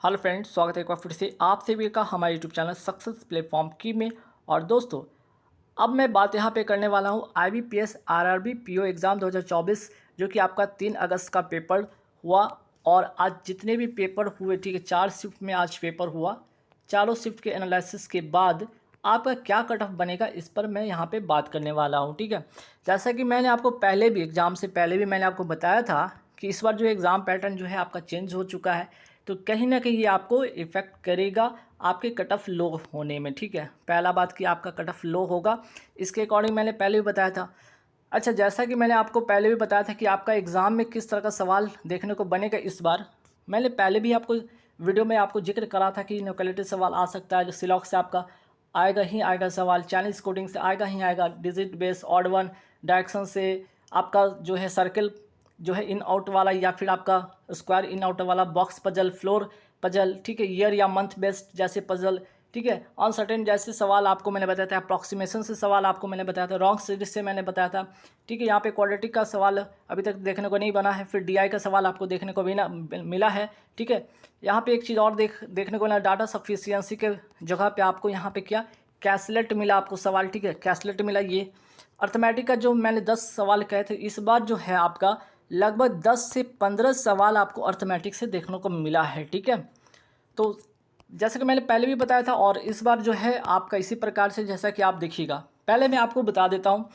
Hello friends, स्वागत है एक बार फिर से आप सभी का हमारे यूट्यूब चैनल सक्सेस प्लेटफॉर्म की में। और दोस्तों, अब मैं बात यहाँ पे करने वाला हूँ IBPS RRB PO एग्ज़ाम 2024 जो कि आपका 3 अगस्त का पेपर हुआ। और आज जितने भी पेपर हुए, ठीक है, 4 शिफ्ट में आज पेपर हुआ। चारों शिफ्ट के एनालिसिस के बाद आपका क्या कट ऑफ बनेगा, इस पर मैं यहाँ पे बात करने वाला हूँ। ठीक है, जैसा कि मैंने आपको पहले भी एग्ज़ाम से पहले भी मैंने आपको बताया था कि इस बार जो एग्ज़ाम पैटर्न जो है आपका चेंज हो चुका है, तो कहीं ना कहीं ये आपको इफ़ेक्ट करेगा आपके कट ऑफ लो होने में। ठीक है, पहला बात कि आपका कट ऑफ लो होगा, इसके अकॉर्डिंग मैंने पहले भी बताया था। अच्छा, जैसा कि मैंने आपको पहले भी बताया था कि आपका एग्ज़ाम में किस तरह का सवाल देखने को बनेगा इस बार, मैंने पहले भी आपको वीडियो में आपको जिक्र करा था कि लोकेलिटी सवाल आ सकता है, जो सिलॉक से आपका आएगा ही आएगा सवाल, चाइनीज़ कोडिंग से आएगा ही आएगा, digit base, odd one, direction से आपका जो है सर्कल जो है इन आउट वाला, या फिर आपका स्क्वायर इन आउट वाला, बॉक्स पजल, फ्लोर पजल, ठीक है, ईयर या मंथ बेस्ड जैसे पजल, ठीक है, अनसर्टेन जैसे सवाल आपको मैंने बताया था, अप्रॉक्सीमेशन से सवाल आपको मैंने बताया था, रॉन्ग सीरीज से मैंने बताया था। ठीक है, यहाँ पे क्वाड्रेटिक का सवाल अभी तक देखने को नहीं बना है, फिर DI का सवाल आपको देखने को भी ना मिला है। ठीक है, यहाँ पे एक चीज़ और देखने को मिला, डाटा सफिशियंसी के जगह पे आपको यहाँ पे क्या कैसलेट मिला आपको सवाल। ठीक है, कैसलेट मिला। ये अर्थमेटिक का जो मैंने 10 सवाल कहे थे, इस बार जो है आपका लगभग 10 से 15 सवाल आपको अर्थमेटिक से देखने को मिला है। ठीक है, तो जैसे कि मैंने पहले भी बताया था, और इस बार जो है आपका इसी प्रकार से जैसा कि आप देखिएगा। पहले मैं आपको बता देता हूँ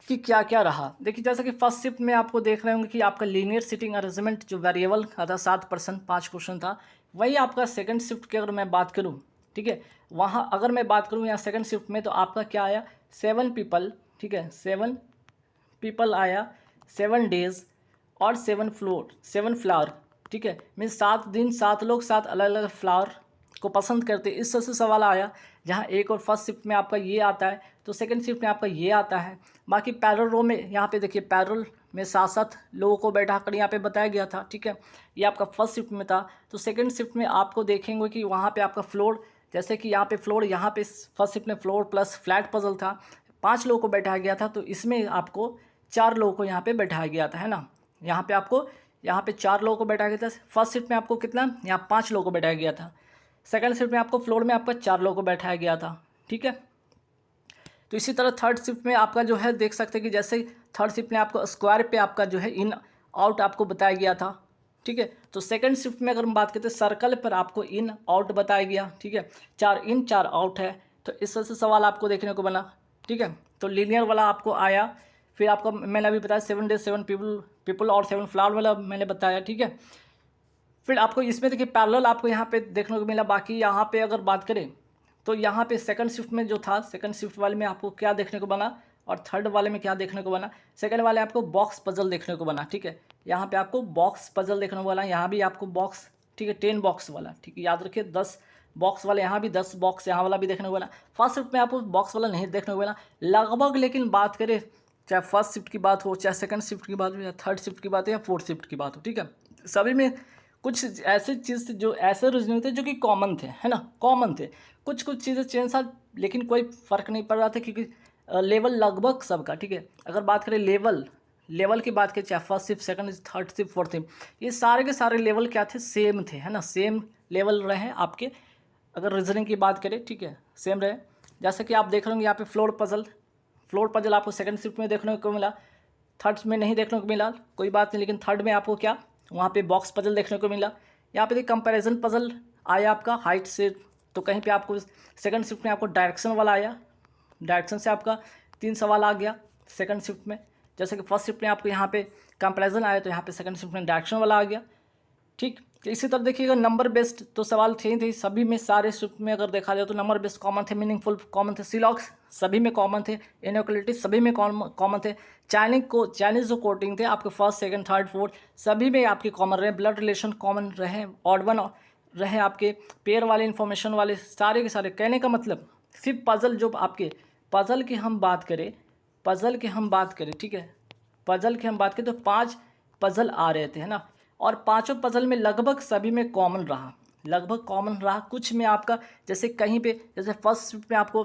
कि क्या क्या रहा। देखिए, जैसा कि फर्स्ट शिफ्ट में आपको देख रहे होंगे कि आपका लीनियर सिटिंग अरेंजमेंट जो वेरिएबल का था 7%, 5 क्वेश्चन था। वही आपका सेकंड शिफ्ट की अगर मैं बात करूँ, ठीक है, वहाँ अगर मैं बात करूँ यहाँ सेकंड शिफ्ट में, तो आपका क्या आया, 7 पीपल, ठीक है, 7 पीपल आया, 7 डेज और 7 फ्लावर। ठीक है, मीन्स 7 दिन 7 लोग 7 अलग अलग फ्लावर को पसंद करते, इस तरह से सवाल आया। जहाँ एक और फर्स्ट शिफ्ट में आपका ये आता है, तो सेकंड शिफ्ट में आपका ये आता है। बाकी पैरल रो में यहाँ पे देखिए, पैरल में 7 लोगों को बैठा कर यहाँ पे बताया गया था। ठीक है, ये आपका फर्स्ट शिफ्ट में था। तो सेकंड शिफ्ट में आपको देखेंगे कि वहाँ पे आपका फ्लोर, जैसे कि यहाँ पे फ्लोर, यहाँ पे फर्स्ट शिफ्ट में फ्लोर प्लस फ्लैट पजल था, 5 लोगों को बैठाया गया था। तो इसमें आपको 4 लोगों को यहाँ पे बैठाया गया था, है ना। यहाँ पे आपको यहाँ पे 4 लोगों को बैठाया गया था। फर्स्ट शिफ्ट में आपको कितना, यहाँ 5 लोगों को बैठाया गया था। सेकंड शिफ्ट में आपको फ्लोर में आपका 4 लोगों को बैठाया गया था। ठीक है, तो इसी तरह थर्ड शिफ्ट में आपका जो है देख सकते हैं कि जैसे थर्ड शिफ्ट में आपको स्क्वायर पे आपका जो है इन आउट आपको बताया गया था। ठीक है, तो सेकंड शिफ्ट में अगर हम बात करते हैं, सर्कल पर आपको इन आउट बताया गया। ठीक है, 4 इन 4 आउट है, तो इस तरह से सवाल आपको देखने को बना। ठीक है, तो लीनियर वाला आपको आया। फिर आपका मैंने अभी बताया 7 डेज 7 पीपल और 7 फ्लावर वाला मैंने बताया। ठीक है, फिर आपको इसमें देखिए पैरेलल आपको यहाँ पे देखने को मिला। बाकी यहाँ पे अगर बात करें, तो यहाँ पे सेकंड शिफ्ट में जो था, सेकंड शिफ्ट वाले में आपको क्या देखने को बना, और थर्ड वाले में क्या देखने को बना। सेकंड वाले आपको बॉक्स पजल देखने को बना। ठीक है, यहाँ पे आपको बॉक्स पजल देखने को बना, यहाँ भी आपको बॉक्स, ठीक है, 10 बॉक्स वाला। ठीक है, याद रखिए 10 बॉक्स वाले, यहाँ भी 10 बॉक्स यहाँ वाला भी देखने को बना। फर्स्ट शिफ्ट में आपको बॉक्स वाला नहीं देखने को मिला लगभग। लेकिन बात करें, चाहे फर्स्ट शिफ्ट की बात हो, चाहे सेकंड शिफ्ट की बात हो, या थर्ड शिफ्ट की बात हो, या फोर्थ शिफ्ट की बात हो, ठीक है, सभी में कुछ ऐसे चीज़ जो ऐसे रीजनिंग थे जो कि कॉमन थे, है ना, कॉमन थे। कुछ कुछ चीज़ें चेंज था, लेकिन कोई फ़र्क नहीं पड़ रहा था, क्योंकि लेवल लगभग सबका। ठीक है, अगर बात करें लेवल की बात करें, चाहे first shift, second shift, third shift, fourth shift, ये सारे के सारे लेवल क्या थे, सेम थे, है ना, सेम लेवल रहे आपके। अगर रीजनिंग की बात करें, ठीक है, सेम रहे। जैसे कि आप देख रहे होंगे यहाँ पे फ्लोर पजल आपको सेकंड शिफ्ट में देखने को मिला, थर्ड में नहीं देखने को मिला, कोई बात नहीं। लेकिन थर्ड में आपको क्या, वहाँ पे बॉक्स पजल देखने को मिला। यहाँ पे कंपैरिजन पजल आया आपका हाइट से। तो कहीं पे आपको सेकंड शिफ्ट में आपको डायरेक्शन वाला आया, डायरेक्शन से आपका 3 सवाल आ गया सेकंड शिफ्ट में। जैसे कि फर्स्ट शिफ्ट में आपको यहाँ पे कंपैरिजन आया, तो यहाँ पे सेकंड शिफ्ट में डायरेक्शन वाला आ गया। ठीक, तो इसी तरह देखिएगा, नंबर बेस्ड तो सवाल थे ही थे सभी में, सारे शिफ्ट में अगर देखा जाए तो नंबर बेस्ड कॉमन थे, मीनिंगफुल कॉमन थे, सिलॉक्स सभी में कॉमन थे, इनइक्वालिटी सभी में कॉमन थे, चाइनीज जो कोटिंग थे आपके फर्स्ट सेकंड थर्ड फोर्थ सभी में आपके कॉमन रहे, ब्लड रिलेशन कॉमन रहे, ऑड वन रहे, आपके पेयर वाले इन्फॉर्मेशन वाले सारे के सारे। कहने का मतलब सिर्फ पजल, जो आपके पजल की हम बात करें, ठीक है, पजल की हम बात करें तो 5 पजल आ रहे थे, है ना। और पांचों पजल में लगभग सभी में कॉमन रहा, कुछ में आपका जैसे कहीं पे, जैसे फर्स्ट शिफ्ट में आपको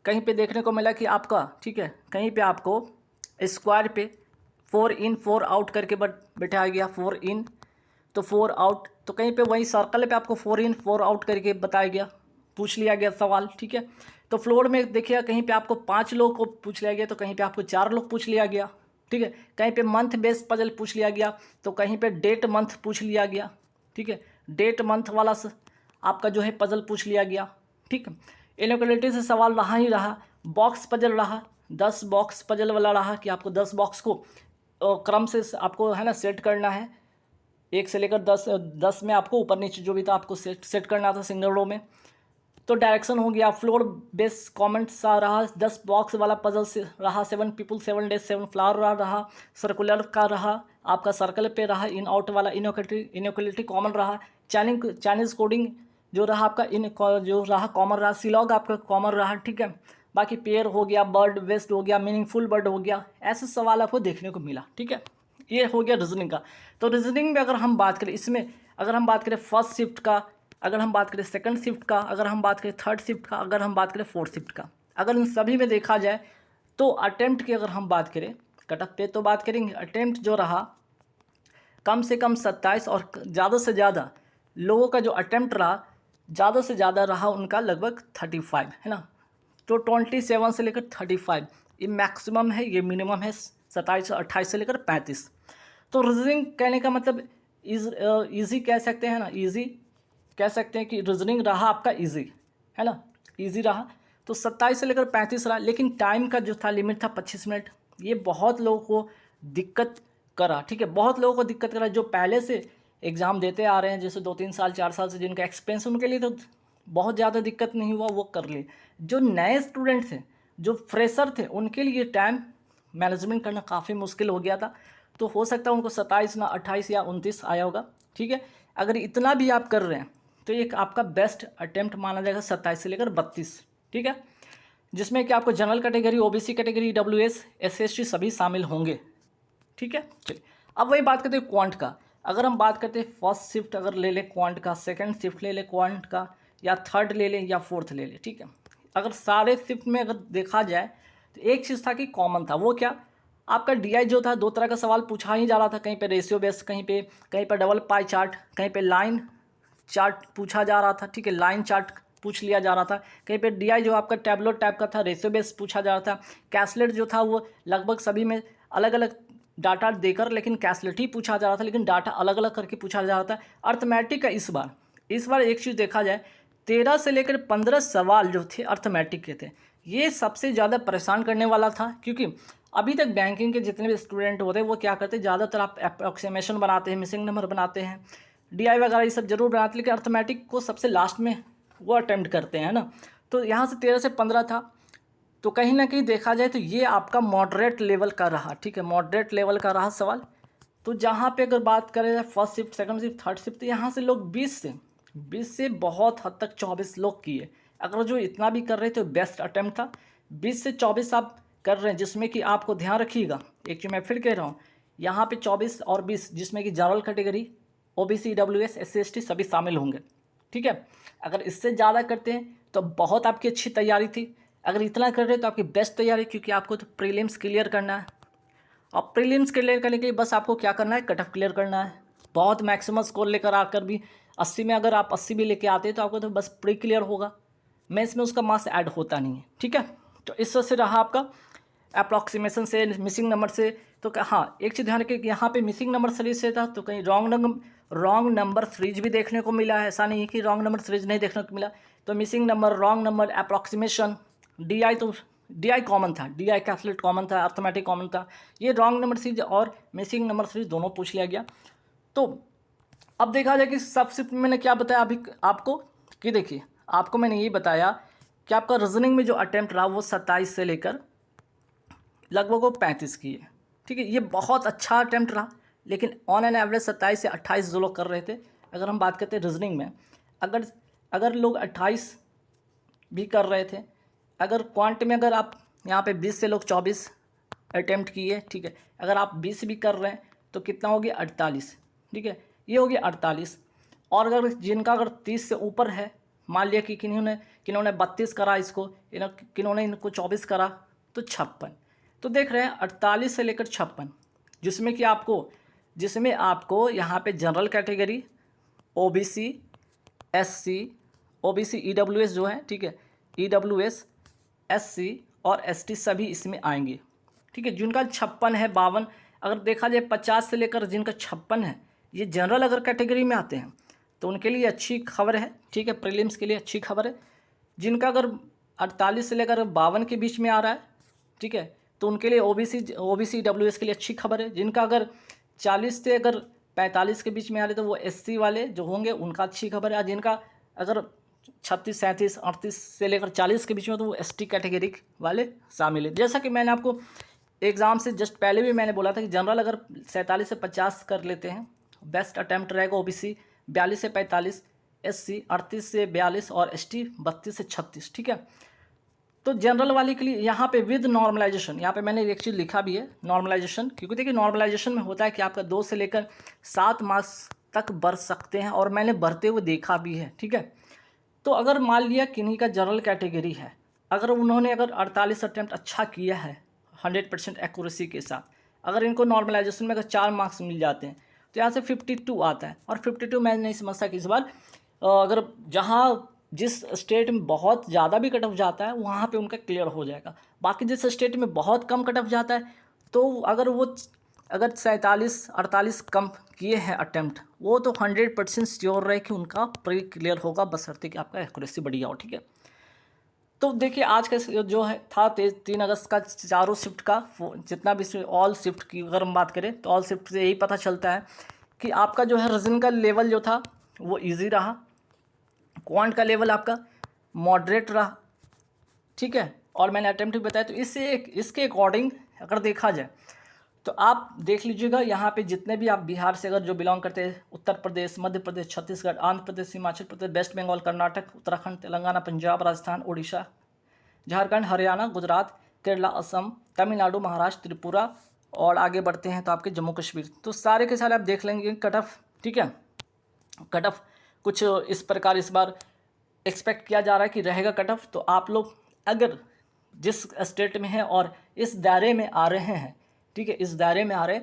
कहीं पे देखने को मिला कि आपका, ठीक है, कहीं पे आपको स्क्वायर पे 4 इन 4 आउट करके बैठाया गया, 4 इन तो 4 आउट, तो कहीं पे वही सर्कल पे आपको 4 इन 4 आउट करके बताया गया, पूछ लिया गया सवाल, ठीक है। तो फ्लोर में देखिए कहीं पे आपको 5 लोग को पूछ लिया गया, तो कहीं पे आपको 4 लोग पूछ लिया गया, ठीक है। कहीं पे मंथ बेस्ड पजल पूछ लिया गया, तो कहीं पे डेट मंथ पूछ लिया गया, ठीक है। डेट मंथ वाला आपका जो है पजल पूछ लिया गया, ठीक है। इनइक्वालिटी से सवाल रहा ही रहा, बॉक्स पजल रहा, 10 बॉक्स पजल वाला रहा कि आपको 10 बॉक्स को क्रम से आपको है ना सेट करना है, 1 से लेकर 10 में आपको ऊपर नीचे जो भी था आपको सेट करना था सिंगल रो में। तो डायरेक्शन हो गया, फ्लोर बेस कमेंट सा रहा, 10 बॉक्स वाला पजल से रहा, 7 पीपल 7 डेज 7 फ्लावर रहा, सर्कुलर का रहा, आपका सर्कल पे रहा, इन आउट वाला इनइक्वालिटी कॉमन रहा, चाइनीज़ कोडिंग जो रहा आपका जो रहा कॉमन रहा, सिलॉग आपका कॉमन रहा, ठीक है। बाकी पेयर हो गया, बर्ड वेस्ट हो गया, मीनिंगफुल बर्ड हो गया, ऐसे सवाल आपको देखने को मिला, ठीक है। ये हो गया रीजनिंग का। तो रीजनिंग में अगर हम बात करें, इसमें अगर हम बात करें फर्स्ट शिफ्ट का, अगर हम बात करें सेकंड शिफ्ट का, अगर हम बात करें थर्ड शिफ्ट का, अगर हम बात करें फोर्थ शिफ्ट का, अगर इन सभी में देखा जाए तो अटेम्प्ट की अगर हम बात करें, कटअप पे तो बात करेंगे, अटेम्प्ट जो रहा कम से कम 27 और ज़्यादा से ज़्यादा लोगों का जो अटेम्प्ट रहा, ज़्यादा से ज़्यादा रहा उनका लगभग 35, है ना। तो 27 से लेकर 35 ये मैक्सिमम है, ये मिनिमम है 27 और 28 से लेकर 35। तो रीजनिंग कहने का मतलब ईजी कह सकते हैं ना, ईजी कह सकते हैं कि रीजनिंग रहा आपका ईजी, है ना, ईजी रहा। तो 27 से लेकर 35 रहा, लेकिन टाइम का जो था लिमिट था 25 मिनट, ये बहुत लोगों को दिक्कत करा, ठीक है। बहुत लोगों को दिक्कत करा जो पहले से एग्ज़ाम देते आ रहे हैं, जैसे 2-3 साल 4 साल से जिनका एक्सपीरियंस, उनके लिए तो बहुत ज़्यादा दिक्कत नहीं हुआ, वो कर लिए। जो नए स्टूडेंट थे, जो फ्रेशर थे, उनके लिए टाइम मैनेजमेंट करना काफ़ी मुश्किल हो गया था। तो हो सकता है उनको 27 ना 28 या 29 आया होगा, ठीक है। अगर इतना भी आप कर रहे हैं तो एक आपका बेस्ट अटेम्प्ट माना जाएगा 27 से लेकर 32, ठीक है, जिसमें कि आपको general category, OBC category, EWS, SC सभी शामिल होंगे, ठीक है। चलिए अब वही बात करते हैं क्वांट का। अगर हम बात करते हैं फर्स्ट शिफ्ट अगर ले लें क्वांट का, सेकंड शिफ्ट ले लें क्वांट का, या थर्ड ले लें या फोर्थ ले लें, ठीक है। अगर सारे शिफ्ट में अगर देखा जाए तो एक चीज़ था कि कॉमन था, वो क्या, आपका डीआई जो था 2 तरह का सवाल पूछा ही जा रहा था, कहीं पे रेशियो बेस, कहीं पे डबल पाई चार्ट, कहीं पे लाइन चार्ट पूछा जा रहा था, ठीक है, लाइन चार्ट पूछ लिया जा रहा था। कहीं पे डीआई जो आपका टैबलो टाइप का था, रेशियो बेस पूछा जा रहा था। कैसलेट जो था वो लगभग सभी में अलग अलग डाटा देकर, लेकिन कैसलेट ही पूछा जा रहा था, लेकिन डाटा अलग अलग करके पूछा जा रहा था। अर्थमेटिक का इस बार एक चीज़ देखा जाए, 13 से लेकर 15 सवाल जो थे अर्थमेटिक के थे, ये सबसे ज़्यादा परेशान करने वाला था, क्योंकि अभी तक बैंकिंग के जितने भी स्टूडेंट होते हैं वो क्या करते हैं, ज़्यादातर आप अप्रोक्सीमेशन बनाते हैं, मिसिंग नंबर बनाते हैं, डीआई वगैरह ये सब जरूर बनाते हैं, लेकिन अर्थमेटिक को सबसे लास्ट में वो अटेम्प्ट करते हैं ना। तो यहाँ से 13 से 15 था, तो कहीं ना कहीं देखा जाए तो ये आपका मॉडरेट लेवल का रहा, ठीक है, मॉडरेट लेवल का रहा सवाल। तो जहाँ पे अगर बात करें first shift, second shift, third shift, तो यहाँ से लोग 20 से बहुत हद तक 24 लोग किए। अगर जो इतना भी कर रहे थे बेस्ट अटेम्प्ट था। 20 से 24 आप कर रहे हैं, जिसमें कि आपको ध्यान रखिएगा, एक चीज़ मैं फिर कह रहा हूँ, यहाँ पे 24 और 20 जिसमें कि general category, OBC, EWS, SC, ST सभी शामिल होंगे, ठीक है। अगर इससे ज़्यादा करते हैं तो बहुत आपकी अच्छी तैयारी थी, अगर इतना कर रहे हैं तो आपकी बेस्ट तैयारी, क्योंकि आपको तो प्रीलिम्स क्लियर करना है। और प्रीलिम्स क्लियर करने के लिए बस आपको क्या करना है, कट ऑफ क्लियर करना है। बहुत मैक्सिमम स्कोर लेकर आकर भी 80 में अगर आप 80 भी लेके आते हैं तो आपको तो बस प्री क्लियर होगा, मेंस में उसका मार्क्स ऐड होता नहीं है, ठीक है। तो इस वजह से रहा आपका अप्रॉक्सीमेशन से, मिसिंग नंबर से। तो हाँ, एक चीज़ ध्यान रखिए कि यहाँ पे मिसिंग नंबर सीरीज से था, तो कहीं रॉन्ग नंबर सीरीज भी देखने को मिला है, ऐसा नहीं है कि रॉन्ग नंबर सीरीज नहीं देखने को मिला। तो missing number, wrong number, approximation, DI, तो डीआई कॉमन था, डीआई कैलकुलेट कॉमन था, अर्थमेटिक कॉमन था, ये रॉन्ग नंबर सीरीज और मिसिंग नंबर सीरीज दोनों पूछ लिया गया। तो अब देखा जाए कि सबसे मैंने क्या बताया अभी आपको, कि देखिए आपको मैंने ये बताया कि आपका रीजनिंग में जो अटेम्प्ट रहा वो 27 से लेकर लगभग वो 35 की है, ठीक है। ये बहुत अच्छा अटेम्प्ट रहा, लेकिन ऑन एन एवरेज 27 से 28 जो लोग कर रहे थे। अगर हम बात करते हैं रीजनिंग में, अगर लोग 28 भी कर रहे थे, अगर क्वांट में अगर आप यहाँ पे 20 से लोग 24 अटेम्प्ट किए, ठीक है, अगर आप 20 भी कर रहे हैं तो कितना हो गया 48, ठीक है, ये हो गया 48। और अगर जिनका अगर 30 से ऊपर है, मान लिया कि किन्होंने 32 करा, किन्होंने इनको 24 करा, तो 56। तो देख रहे हैं 48 से लेकर 56, जिसमें कि आपको जिसमें आपको यहाँ पे general category, OBC, SC, OBC, EWS जो है, ठीक है, ईडब्ल्यूएस, एससी और एसटी सभी इसमें आएंगे, ठीक है। जिनका 56 है, 52, अगर देखा जाए 50 से लेकर जिनका 56 है, ये जनरल अगर कैटेगरी में आते हैं तो उनके लिए अच्छी खबर है, ठीक है, प्रीलिम्स के लिए अच्छी खबर है। जिनका अगर 48 से लेकर 52 के बीच में आ रहा है, ठीक है, तो उनके लिए ओबीसी डब्ल्यूएस के लिए अच्छी खबर है। जिनका अगर 40 से अगर 45 के बीच में आ रहे तो वो एससी वाले जो होंगे उनका अच्छी खबर है। जिनका अगर 36, 37, 38 से लेकर 40 के बीच में तो वो एसटी कैटेगरी वाले शामिल है। जैसा कि मैंने आपको एग्ज़ाम से जस्ट पहले भी मैंने बोला था कि जनरल अगर 47 से 50 कर लेते हैं, बेस्ट अटैम्प्ट रहेगा। ओबीसी 42 से 45, एससी 38 से 42 और एसटी 32 से 36, ठीक है। तो जनरल वाले के लिए यहाँ पे विद नॉर्मलाइजेशन, यहाँ पे मैंने एक चीज़ लिखा भी है, नॉर्मलाइजेशन, क्योंकि देखिए नॉर्मलाइजेशन में होता है कि आपका 2 से लेकर 7 मार्क्स तक बढ़ सकते हैं, और मैंने बढ़ते हुए देखा भी है, ठीक है। तो अगर मान लिया किन्हीं का जनरल कैटेगरी है, अगर उन्होंने अगर 48 अटैम्प्ट अच्छा किया है 100% एक्यूरेसी के साथ, अगर इनको नॉर्मलाइजेशन में अगर 4 मार्क्स मिल जाते हैं तो यहाँ से 52 आता है। और 52 मैं नहीं समझता कि इस बार अगर जहाँ जिस स्टेट में बहुत ज़्यादा भी कट ऑफ जाता है वहाँ पे उनका क्लियर हो जाएगा। बाकी जिस स्टेट में बहुत कम कट ऑफ जाता है तो अगर वो अगर 47, 48 कम किए हैं अटैम्प्ट, वो तो 100% श्योर रहे कि उनका प्री क्लियर होगा, बशर्ते कि आपका एक्यूरेसी बढ़िया हो, ठीक है। तो देखिए आज का जो है था 3 अगस्त का चारों शिफ्ट का जितना भी ऑल शिफ्ट की अगर हम बात करें तो ऑल शिफ्ट से यही पता चलता है कि आपका जो है रीजनिंग का लेवल जो था वो इजी रहा, क्वांट का लेवल आपका मॉडरेट रहा, ठीक है। और मैंने अटेम्प्ट भी बताया, तो इसके अकॉर्डिंग अगर देखा जाए तो आप देख लीजिएगा यहाँ पे जितने भी आप बिहार से अगर जो बिलोंग करते हैं, उत्तर प्रदेश, मध्य प्रदेश, छत्तीसगढ़, आंध्र प्रदेश, हिमाचल प्रदेश, वेस्ट बंगाल, कर्नाटक, उत्तराखंड, तेलंगाना, पंजाब, राजस्थान, उड़ीसा, झारखंड, हरियाणा, गुजरात, केरला, असम, तमिलनाडु, महाराष्ट्र, त्रिपुरा और आगे बढ़ते हैं तो आपके जम्मू कश्मीर, तो सारे के सारे आप देख लेंगे कट ऑफ, ठीक है। कट ऑफ कुछ इस प्रकार इस बार एक्सपेक्ट किया जा रहा है कि रहेगा कट ऑफ। तो आप लोग अगर जिस स्टेट में हैं और इस दायरे में आ रहे हैं, ठीक है, इस दायरे में आ रहे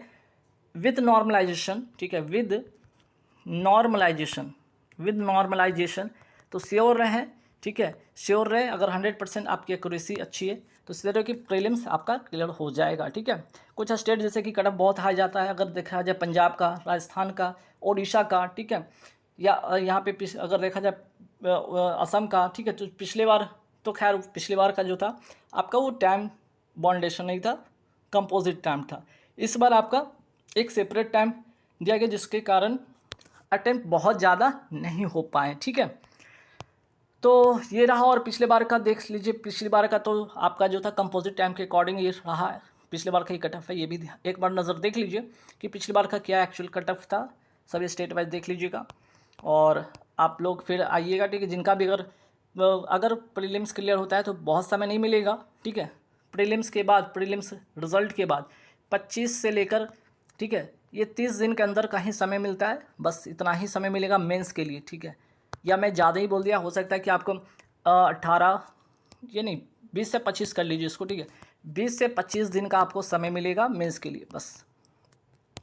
विद नॉर्मलाइजेशन, ठीक है, विद नॉर्मलाइजेशन तो श्योर रहें, ठीक है, श्योर रहे। अगर 100% आपकी एक्यूरेसी अच्छी है तो इस तरह की प्रीलिम्स आपका क्लियर हो जाएगा, ठीक है। कुछ स्टेट जैसे कि कट ऑफ बहुत हाई जाता है, अगर देखा जाए पंजाब का, राजस्थान का, उड़ीसा का, ठीक है, या यहाँ पे अगर देखा जाए असम का, ठीक है, तो पिछले बार तो खैर पिछली बार का जो था आपका वो टाइम बाउंडेशन नहीं था, कंपोजिट टाइम था। इस बार आपका एक सेपरेट टाइम दिया गया जिसके कारण अटेम्प्ट बहुत ज़्यादा नहीं हो पाए, ठीक है। तो ये रहा, और पिछले बार का देख लीजिए, पिछली बार का तो आपका जो था कंपोजिट टाइम के अकॉर्डिंग ये रहा है, पिछले बार का ही कट ऑफ है, ये भी एक बार नज़र देख लीजिए कि पिछली बार का क्या एक्चुअल कट ऑफ था, सभी स्टेट वाइज देख लीजिएगा और आप लोग फिर आइएगा, ठीक है। जिनका भी अगर प्रीलिम्स क्लियर होता है तो बहुत समय नहीं मिलेगा, ठीक है। प्रीलिम्स के बाद, प्रीलिम्स रिजल्ट के बाद 25 से लेकर, ठीक है, ये 30 दिन के अंदर का ही समय मिलता है, बस इतना ही समय मिलेगा मेंस के लिए, ठीक है। या मैं ज़्यादा ही बोल दिया, हो सकता है कि आपको 18 ये नहीं 20 से 25 कर लीजिए इसको, ठीक है, 20 से 25 दिन का आपको समय मिलेगा मेंस के लिए बस।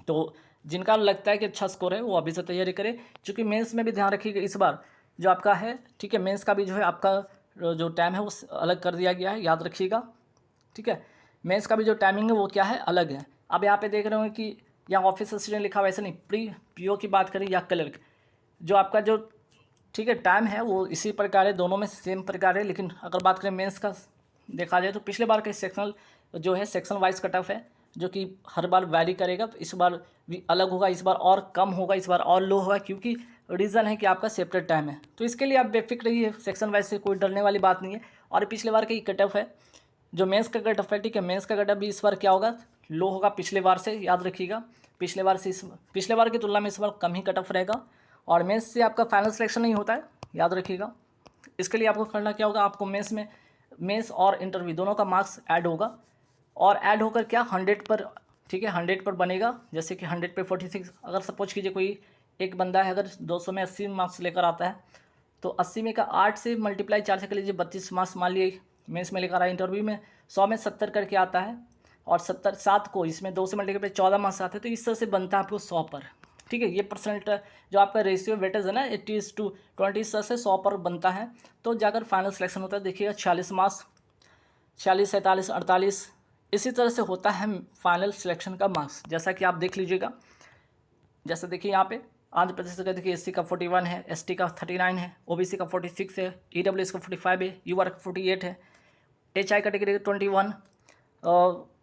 तो जिनका लगता है कि अच्छा स्कोर है वो अभी से तैयारी करें, क्योंकि मेंस में भी ध्यान रखिएगा इस बार जो आपका है, ठीक है, मेंस का भी जो है आपका जो टाइम है वो अलग कर दिया गया है, याद रखिएगा, ठीक है। मेंस का भी जो टाइमिंग है वो क्या है, अलग है। अब यहाँ पे देख रहे हो कि यहाँ ऑफिस असिस्टेंट लिखा हुआ, ऐसा नहीं, पीओ की बात करें या क्लर्क, जो आपका जो, ठीक है, टाइम है वो इसी प्रकार है, दोनों में सेम प्रकार है। लेकिन अगर बात करें मेंस का देखा जाए तो पिछले बार का सेक्शनल जो है सेक्शन वाइज कट ऑफ है, जो कि हर बार वैरी करेगा, इस बार भी अलग होगा, इस बार और कम होगा, इस बार और लो होगा, क्योंकि रीज़न है कि आपका सेपरेट टाइम है। तो इसके लिए आप बेफिक्र रहिए, सेक्शन वाइज से कोई डरने वाली बात नहीं है। और पिछले बार का ही कट ऑफ है जो मेंस का कट ऑफ है, ठीक है, मेंस का कट ऑफ भी इस बार क्या होगा, लो होगा पिछले बार से, याद रखिएगा। पिछले बार की तुलना में इस बार कम ही कट ऑफ रहेगा। और मेंस से आपका फाइनल सिलेक्शन नहीं होता है, याद रखिएगा। इसके लिए आपको करना क्या होगा, आपको मेंस और इंटरव्यू दोनों का मार्क्स ऐड होगा, और ऐड होकर क्या 100 पर, ठीक है, 100 पर बनेगा। जैसे कि 100 पे 46, अगर सपोज कीजिए कोई एक बंदा है अगर 200 में 80 मार्क्स लेकर आता है, तो 80 में का 8 से मल्टीप्लाई 4 से कर लीजिए, 32 मार्क्स मान लिए मेंस में लेकर आए। इंटरव्यू में 100 में 70 करके आता है, और 7 को इसमें 2 से मल्टीप्लाई 14 मार्क्स आते हैं, तो इस तरह से बनता है आपको 100 पर। ठीक है, ये परसेंट जो आपका रेशियो वेटेज है ना 80:20 इस तरह से 100 पर बनता है। तो जाकर फाइनल सिलेक्शन होता है, देखिएगा 46 मार्क्स, 46, 47, 48 इसी तरह से होता है फाइनल सिलेक्शन का मार्क्स। जैसा कि आप देख लीजिएगा, जैसे देखिए यहाँ पे आंध्र प्रदेश का देखिए एससी का 41 है, एसटी का 39 है, ओबीसी का 46 है, ईडब्ल्यूएस का 45 है, यूआर का 48 है, एचआई कैटेगरी का 21,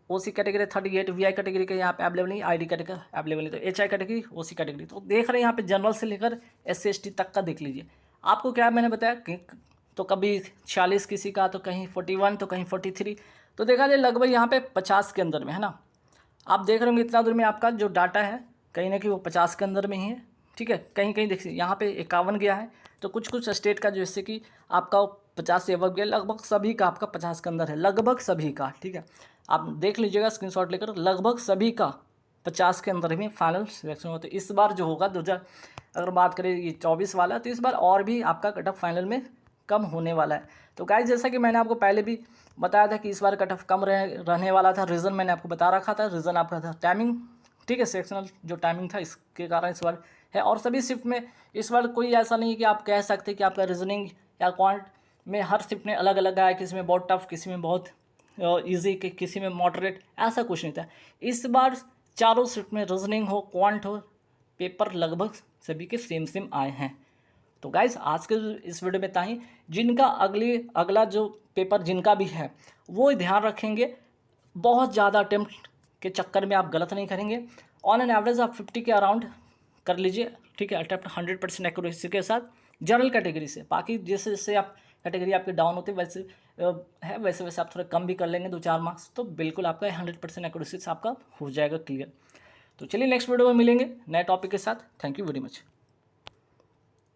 ओसी कैटेगरी 38, वीआई कैटेगरी के यहाँ पे अवेलेबल नहीं, आईडी कैटेगरी अवेलेबल नहीं, तो एचआई कैटेगरी, ओसी कैटेगरी। तो देख रहे हैं यहाँ पे जनरल से लेकर एससी एसटी तक का देख लीजिए। आपको क्या मैंने बताया कि तो कभी 46 किसी का, तो कहीं 41, तो कहीं 43, तो देखा जाए लगभग यहाँ पे 50 के अंदर में है ना। आप देख रहे होंगे इतना दूर में आपका जो डाटा है कहीं ना कहीं वो 50 के अंदर में ही है। ठीक है, कहीं कहीं देखिए यहाँ पे 51 गया है, तो कुछ कुछ स्टेट का जैसे कि आपका 50 से अबव गया, लगभग सभी का आपका 50 के अंदर है, लगभग सभी का। ठीक है, आप देख लीजिएगा स्क्रीनशॉट लेकर, लगभग सभी का 50 के अंदर में फाइनल सिलेक्शन होता है। इस बार जो होगा 2000 अगर बात करें ये 24 वाला, तो इस बार और भी आपका कट ऑफ फाइनल में कम होने वाला है। तो गाइस जैसा कि मैंने आपको पहले भी बताया था कि इस बार कट ऑफ कम रहने वाला था, रीज़न मैंने आपको बता रखा था, रीज़न आपका था टाइमिंग। ठीक है, सेक्शनल जो टाइमिंग था इसके कारण इस बार है। और सभी शिफ्ट में इस बार कोई ऐसा नहीं है कि आप कह सकते कि आपका रीजनिंग या क्वांट में हर शिफ्ट में अलग अलग आया, किसी में बहुत टफ, किसी में बहुत ईजी, किसी में मॉडरेट, ऐसा कुछ नहीं था। इस बार चारों शिफ्ट में रीजनिंग हो, क्वांट हो, पेपर लगभग सभी के सेम सेम आए हैं। तो गाइस आज के इस वीडियो में ताही जिनका अगला जो पेपर जिनका भी है वो ध्यान रखेंगे, बहुत ज़्यादा अटेम्प्ट के चक्कर में आप गलत नहीं करेंगे। ऑन एन एवरेज आप 50 के अराउंड कर लीजिए। ठीक है, अटेम्प्ट 100% एक्यूरेसी के साथ जनरल कैटेगरी से। बाकी जैसे जैसे आप कैटेगरी आपके डाउन होते वैसे है, वैसे वैसे आप थोड़ा कम भी कर लेंगे 2-4 मार्क्स, तो बिल्कुल आपका 100% एक्यूरेसी से आपका हो जाएगा क्लियर। तो चलिए नेक्स्ट वीडियो में मिलेंगे नए टॉपिक के साथ। Thank you very much.